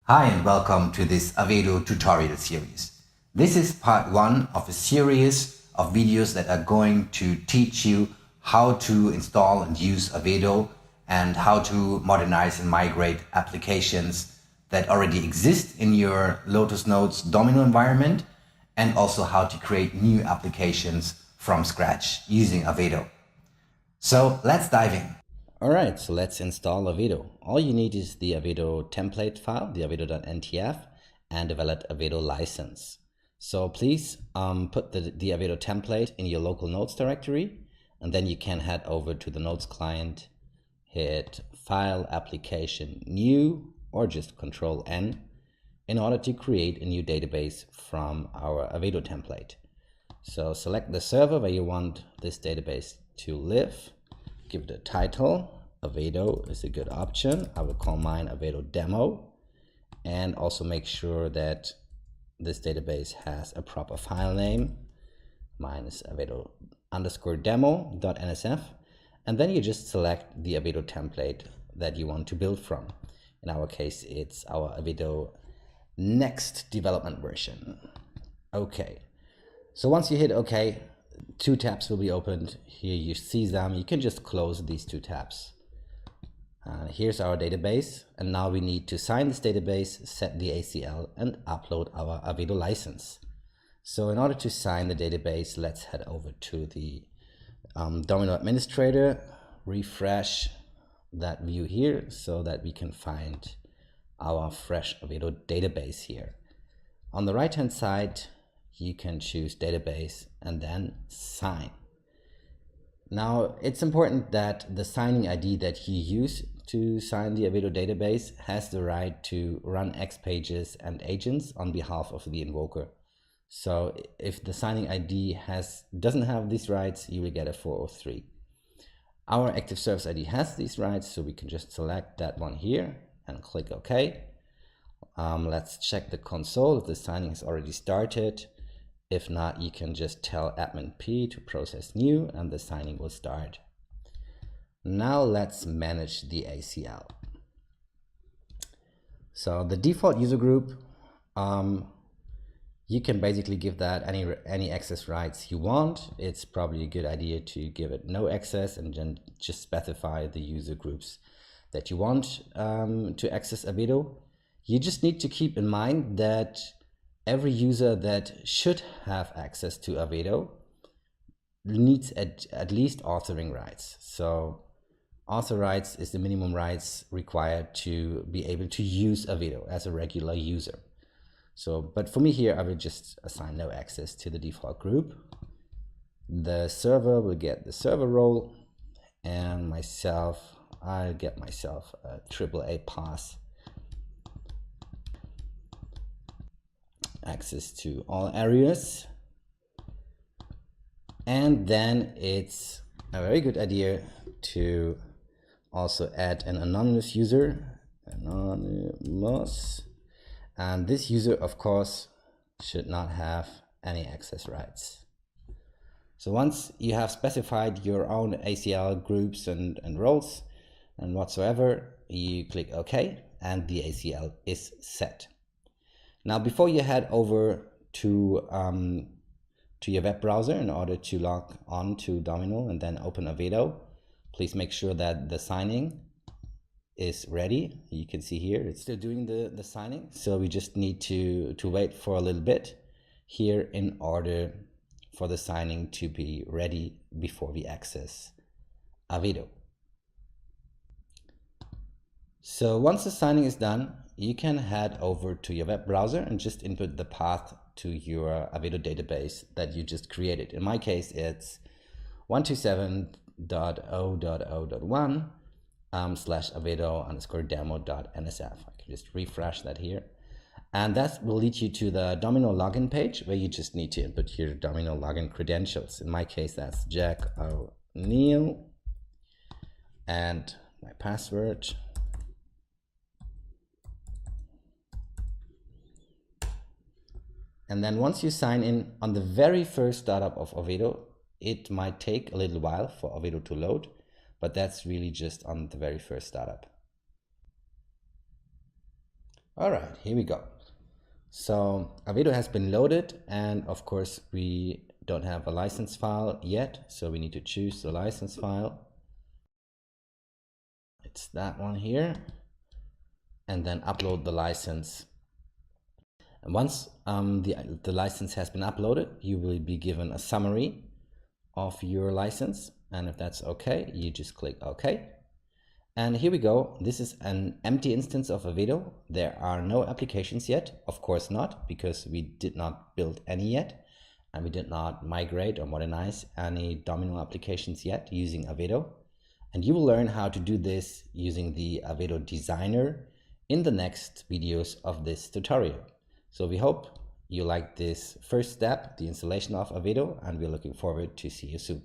Hi and welcome to this Aveedo tutorial series. This is part one of a series of videos that are going to teach you how to install and use Aveedo and how to modernize and migrate applications that already exist in your Lotus Notes Domino environment, and also how to create new applications from scratch using Aveedo. So let's dive in. Alright, so let's install Aveedo. All you need is the Aveedo template file, the aveedo.ntf, and a valid Aveedo license. So please put the Aveedo template in your local notes directory, and then you can head over to the notes client, hit File, Application, New, or just Control N in order to create a new database from our Aveedo template. So select the server where you want this database to live. Give it a title. Aveedo is a good option. I will call mine Aveedo Demo, and also make sure that this database has a proper file name. Mine is Aveedo_demo.nsf, and then you just select the Aveedo template that you want to build from. In our case, it's our Aveedo next development version. Okay, so once you hit OK, two tabs will be opened. Here you see them. You can just close these two tabs. Here's our database, and now we need to sign this database, set the ACL, and upload our Aveedo license. So in order to sign the database, let's head over to the Domino administrator, refresh that view here so that we can find our fresh Aveedo database here. On the right hand side, you can choose database and then sign. Now it's important that the signing ID that you use to sign the Aveedo database has the right to run X pages and agents on behalf of the invoker. So if the signing ID doesn't have these rights, you will get a 403. Our active service ID has these rights, so we can just select that one here and click OK. Let's check the console if the signing has already started. If not, you can just tell admin P to process new and the signing will start. Now let's manage the ACL. So the default user group, you can basically give that any access rights you want. It's probably a good idea to give it no access and then just specify the user groups that you want to access Aveedo. You just need to keep in mind that every user that should have access to Aveedo needs at least authoring rights. So author rights is the minimum rights required to be able to use Aveedo as a regular user. So, but for me here, I will just assign no access to the default group. The server will get the server role, and I'll get myself a AAA pass. Access to all areas, and then it's a very good idea to also add an anonymous user, and this user of course should not have any access rights. So once you have specified your own ACL groups and roles and whatsoever, you click OK and the ACL is set. Now, before you head over to your web browser in order to log on to Domino and then open Aveedo, please make sure that the signing is ready. You can see here it's still doing the signing, so we just need to wait for a little bit here in order for the signing to be ready before we access Aveedo. So once the signing is done, you can head over to your web browser and just input the path to your Aveedo database that you just created. In my case, it's 127.0.0.1 /Aveedo_demo.nsf. I can just refresh that here. And that will lead you to the Domino login page where you just need to input your Domino login credentials. In my case, that's Jack O'Neill and my password. And then once you sign in on the very first startup of Aveedo, it might take a little while for Aveedo to load, but that's really just on the very first startup. All right, here we go. So Aveedo has been loaded, and of course we don't have a license file yet, so we need to choose the license file. It's that one here, and then upload the license. And once the license has been uploaded, you will be given a summary of your license, and if that's okay, you just click OK. And here we go. This is an empty instance of Aveedo. There are no applications yet. Of course not, because we did not build any yet, and we did not migrate or modernize any Domino applications yet using Aveedo. And you will learn how to do this using the Aveedo designer in the next videos of this tutorial. So we hope you like this first step, the installation of Aveedo, and we're looking forward to see you soon.